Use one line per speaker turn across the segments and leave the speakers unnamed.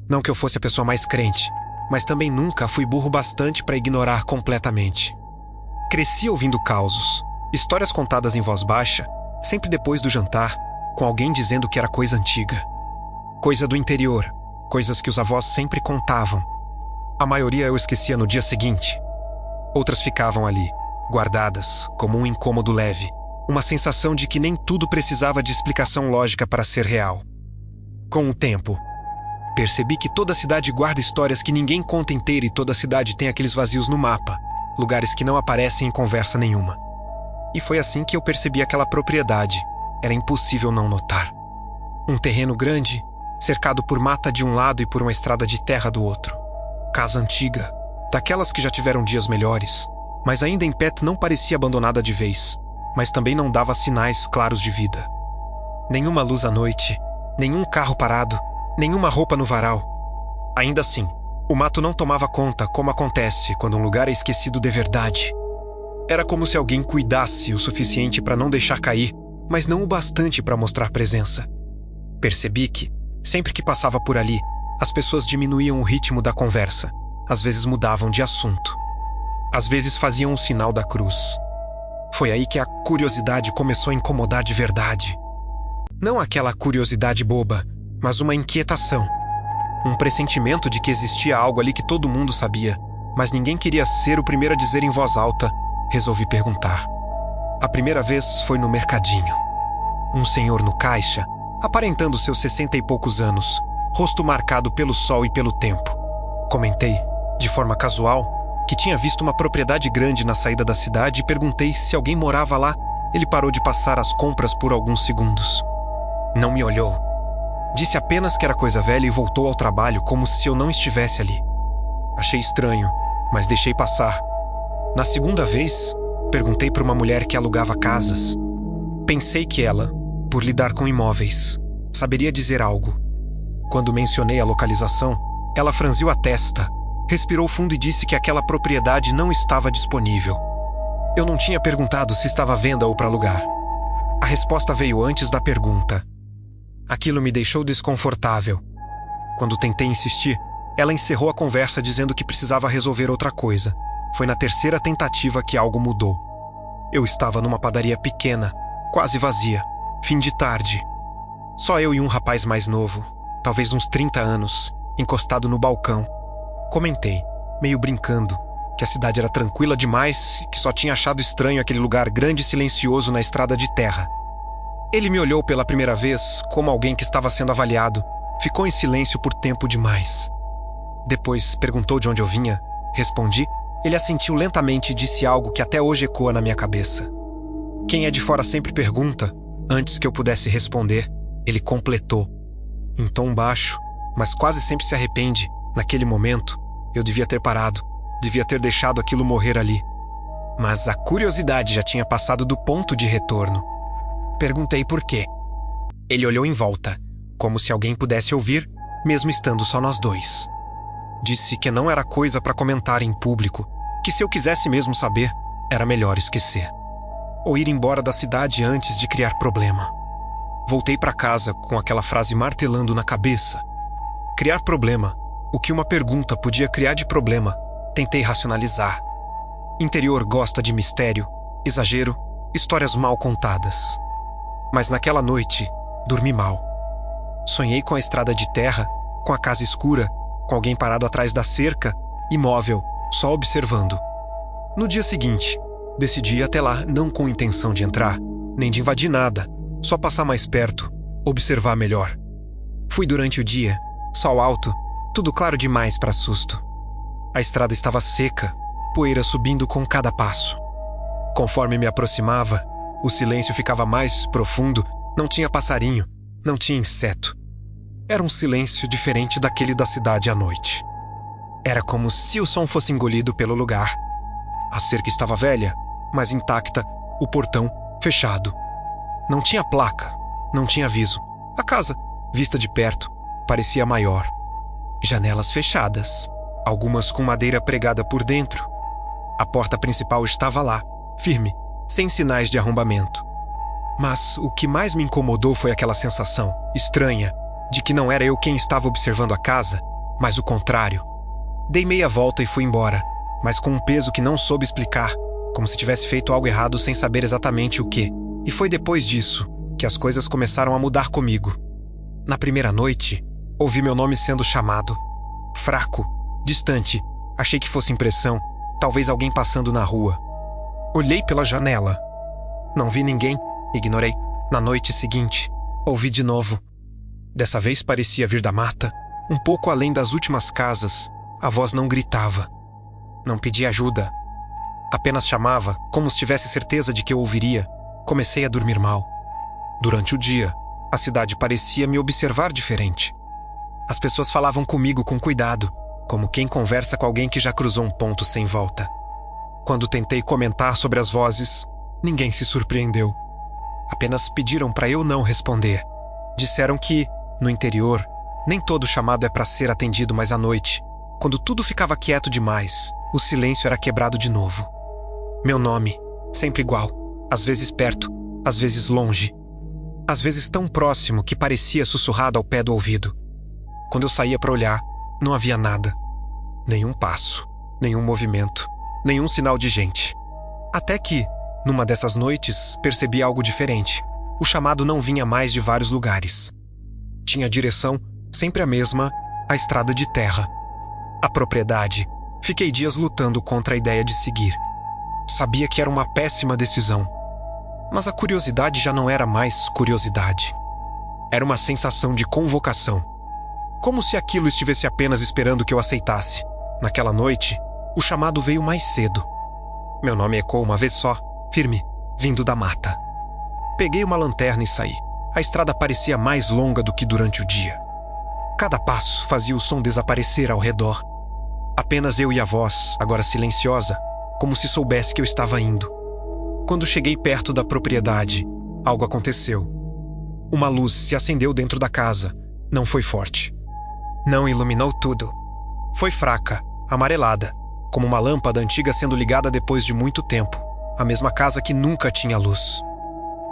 Não que eu fosse a pessoa mais crente, mas também nunca fui burro bastante para ignorar completamente. Cresci ouvindo causos, histórias contadas em voz baixa, sempre depois do jantar, com alguém dizendo que era coisa antiga. Coisa do interior, coisas que os avós sempre contavam. A maioria eu esquecia no dia seguinte. Outras ficavam ali, guardadas, como um incômodo leve, uma sensação de que nem tudo precisava de explicação lógica para ser real. Com o tempo, percebi que toda cidade guarda histórias que ninguém conta inteira e toda cidade tem aqueles vazios no mapa, lugares que não aparecem em conversa nenhuma. E foi assim que eu percebi aquela propriedade. Era impossível não notar. Um terreno grande, cercado por mata de um lado e por uma estrada de terra do outro. Casa antiga, daquelas que já tiveram dias melhores, mas ainda em pé não parecia abandonada de vez, mas também não dava sinais claros de vida. Nenhuma luz à noite, nenhum carro parado, nenhuma roupa no varal. Ainda assim, o mato não tomava conta como acontece quando um lugar é esquecido de verdade. Era como se alguém cuidasse o suficiente para não deixar cair, mas não o bastante para mostrar presença. Percebi que, sempre que passava por ali, as pessoas diminuíam o ritmo da conversa, às vezes mudavam de assunto. Às vezes faziam o sinal da cruz. Foi aí que a curiosidade começou a incomodar de verdade. Não aquela curiosidade boba, mas uma inquietação. Um pressentimento de que existia algo ali que todo mundo sabia, mas ninguém queria ser o primeiro a dizer em voz alta. Resolvi perguntar. A primeira vez foi no mercadinho. Um senhor no caixa, aparentando seus 60 e poucos anos, rosto marcado pelo sol e pelo tempo. Comentei, de forma casual, que tinha visto uma propriedade grande na saída da cidade e perguntei se alguém morava lá. Ele parou de passar as compras por alguns segundos. Não me olhou. Disse apenas que era coisa velha e voltou ao trabalho como se eu não estivesse ali. Achei estranho, mas deixei passar. Na segunda vez, perguntei para uma mulher que alugava casas. Pensei que ela, por lidar com imóveis, saberia dizer algo. Quando mencionei a localização, ela franziu a testa, respirou fundo e disse que aquela propriedade não estava disponível. Eu não tinha perguntado se estava à venda ou para alugar. A resposta veio antes da pergunta. Aquilo me deixou desconfortável. Quando tentei insistir, ela encerrou a conversa dizendo que precisava resolver outra coisa. Foi na terceira tentativa que algo mudou. Eu estava numa padaria pequena, quase vazia, fim de tarde. Só eu e um rapaz mais novo, talvez uns 30 anos, encostado no balcão. Comentei, meio brincando, que a cidade era tranquila demais e que só tinha achado estranho aquele lugar grande e silencioso na estrada de terra. Ele me olhou pela primeira vez como alguém que estava sendo avaliado. Ficou em silêncio por tempo demais. Depois perguntou de onde eu vinha. Respondi. Ele assentiu lentamente e disse algo que até hoje ecoa na minha cabeça. Quem é de fora sempre pergunta. Antes que eu pudesse responder, ele completou. Em tom baixo, mas quase sempre se arrepende. Naquele momento, eu devia ter parado. Devia ter deixado aquilo morrer ali. Mas a curiosidade já tinha passado do ponto de retorno. Perguntei por quê. Ele olhou em volta, como se alguém pudesse ouvir, mesmo estando só nós dois. Disse que não era coisa para comentar em público, que se eu quisesse mesmo saber, era melhor esquecer. Ou ir embora da cidade antes de criar problema. Voltei para casa com aquela frase martelando na cabeça. Criar problema. O que uma pergunta podia criar de problema? Tentei racionalizar. Interior gosta de mistério, exagero, histórias mal contadas. Mas naquela noite, dormi mal. Sonhei com a estrada de terra, com a casa escura, com alguém parado atrás da cerca, imóvel, só observando. No dia seguinte, decidi ir até lá não com intenção de entrar, nem de invadir nada, só passar mais perto, observar melhor. Fui durante o dia, sol alto, tudo claro demais para susto. A estrada estava seca, poeira subindo com cada passo. Conforme me aproximava, o silêncio ficava mais profundo, não tinha passarinho, não tinha inseto. Era um silêncio diferente daquele da cidade à noite. Era como se o som fosse engolido pelo lugar. A cerca estava velha, mas intacta, o portão fechado. Não tinha placa, não tinha aviso. A casa, vista de perto, parecia maior. Janelas fechadas, algumas com madeira pregada por dentro. A porta principal estava lá, firme, sem sinais de arrombamento. Mas o que mais me incomodou foi aquela sensação, estranha, de que não era eu quem estava observando a casa, mas o contrário. Dei meia volta e fui embora, mas com um peso que não soube explicar, como se tivesse feito algo errado sem saber exatamente o que. E foi depois disso que as coisas começaram a mudar comigo. Na primeira noite, ouvi meu nome sendo chamado. Fraco, distante, achei que fosse impressão, talvez alguém passando na rua. Olhei pela janela. Não vi ninguém, ignorei. Na noite seguinte, ouvi de novo. Dessa vez parecia vir da mata, um pouco além das últimas casas. A voz não gritava. Não pedia ajuda. Apenas chamava, como se tivesse certeza de que eu ouviria. Comecei a dormir mal. Durante o dia, a cidade parecia me observar diferente. As pessoas falavam comigo com cuidado, como quem conversa com alguém que já cruzou um ponto sem volta. Quando tentei comentar sobre as vozes, ninguém se surpreendeu. Apenas pediram para eu não responder. Disseram que, no interior, nem todo chamado é para ser atendido mais à noite. Quando tudo ficava quieto demais, o silêncio era quebrado de novo. Meu nome, sempre igual, às vezes perto, às vezes longe. Às vezes tão próximo que parecia sussurrado ao pé do ouvido. Quando eu saía para olhar, não havia nada. Nenhum passo, nenhum movimento, nenhum sinal de gente. Até que, numa dessas noites, percebi algo diferente. O chamado não vinha mais de vários lugares. Tinha a direção, sempre a mesma, a estrada de terra. A propriedade. Fiquei dias lutando contra a ideia de seguir. Sabia que era uma péssima decisão. Mas a curiosidade já não era mais curiosidade. Era uma sensação de convocação. Como se aquilo estivesse apenas esperando que eu aceitasse. Naquela noite, o chamado veio mais cedo. Meu nome ecoou uma vez só, firme, vindo da mata. Peguei uma lanterna e saí. A estrada parecia mais longa do que durante o dia. Cada passo fazia o som desaparecer ao redor. Apenas eu e a voz, agora silenciosa, como se soubesse que eu estava indo. Quando cheguei perto da propriedade, algo aconteceu. Uma luz se acendeu dentro da casa. Não foi forte. Não iluminou tudo. Foi fraca, amarelada, como uma lâmpada antiga sendo ligada depois de muito tempo. A mesma casa que nunca tinha luz.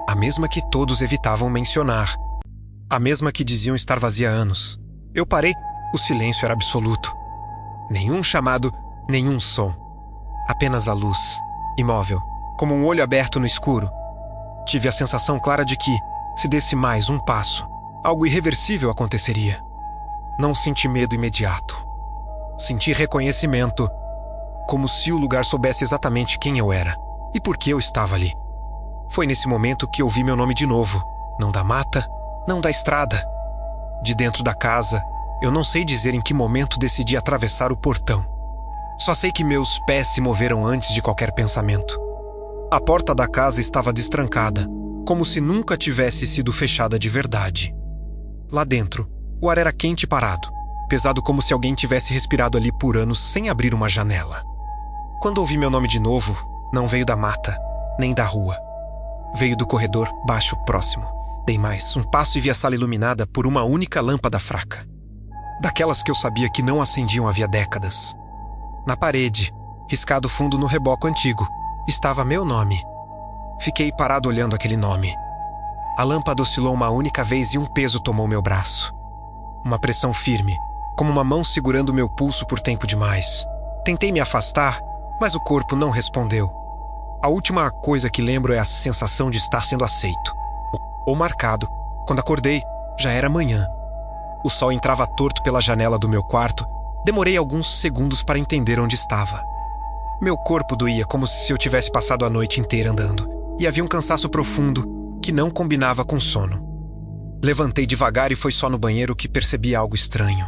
A mesma que todos evitavam mencionar. A mesma que diziam estar vazia há anos. Eu parei, o silêncio era absoluto. Nenhum chamado, nenhum som. Apenas a luz, imóvel, como um olho aberto no escuro. Tive a sensação clara de que, se desse mais um passo, algo irreversível aconteceria. Não senti medo imediato. Senti reconhecimento, como se o lugar soubesse exatamente quem eu era e por que eu estava ali. Foi nesse momento que ouvi meu nome de novo, não da mata, não da estrada. De dentro da casa, eu não sei dizer em que momento decidi atravessar o portão. Só sei que meus pés se moveram antes de qualquer pensamento. A porta da casa estava destrancada, como se nunca tivesse sido fechada de verdade. Lá dentro, o ar era quente e parado, pesado como se alguém tivesse respirado ali por anos sem abrir uma janela. Quando ouvi meu nome de novo, não veio da mata, nem da rua. Veio do corredor baixo próximo. Dei mais um passo e vi a sala iluminada por uma única lâmpada fraca. Daquelas que eu sabia que não acendiam havia décadas. Na parede, riscado fundo no reboco antigo, estava meu nome. Fiquei parado olhando aquele nome. A lâmpada oscilou uma única vez e um peso tomou meu braço. Uma pressão firme, como uma mão segurando meu pulso por tempo demais. Tentei me afastar, mas o corpo não respondeu. A última coisa que lembro é a sensação de estar sendo aceito. Ou marcado. Quando acordei, já era manhã. O sol entrava torto pela janela do meu quarto. Demorei alguns segundos para entender onde estava. Meu corpo doía como se eu tivesse passado a noite inteira andando. E havia um cansaço profundo que não combinava com sono. Levantei devagar e foi só no banheiro que percebi algo estranho.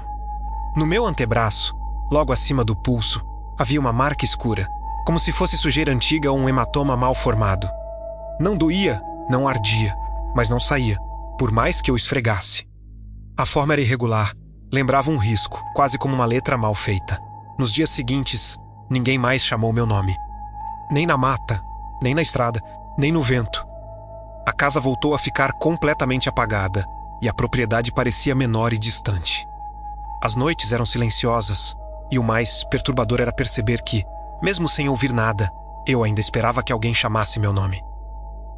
No meu antebraço, logo acima do pulso, havia uma marca escura, como se fosse sujeira antiga ou um hematoma mal formado. Não doía, não ardia, mas não saía, por mais que eu esfregasse. A forma era irregular, lembrava um risco, quase como uma letra mal feita. Nos dias seguintes, ninguém mais chamou meu nome. Nem na mata, nem na estrada, nem no vento. A casa voltou a ficar completamente apagada e a propriedade parecia menor e distante. As noites eram silenciosas e o mais perturbador era perceber que, mesmo sem ouvir nada, eu ainda esperava que alguém chamasse meu nome.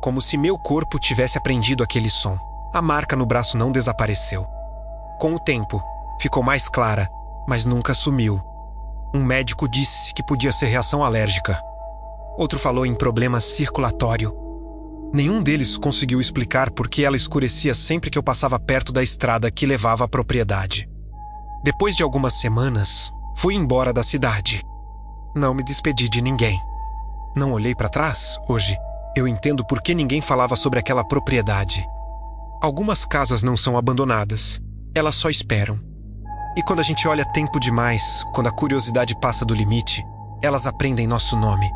Como se meu corpo tivesse aprendido aquele som. A marca no braço não desapareceu. Com o tempo, ficou mais clara mas nunca sumiu. Um médico disse que podia ser reação alérgica. Outro falou em problema circulatório. Nenhum deles conseguiu explicar por que ela escurecia sempre que eu passava perto da estrada que levava à propriedade. Depois de algumas semanas, fui embora da cidade. Não me despedi de ninguém. Não olhei para trás, hoje. Eu entendo por que ninguém falava sobre aquela propriedade. Algumas casas não são abandonadas. Elas só esperam. E quando a gente olha tempo demais, quando a curiosidade passa do limite, elas aprendem nosso nome.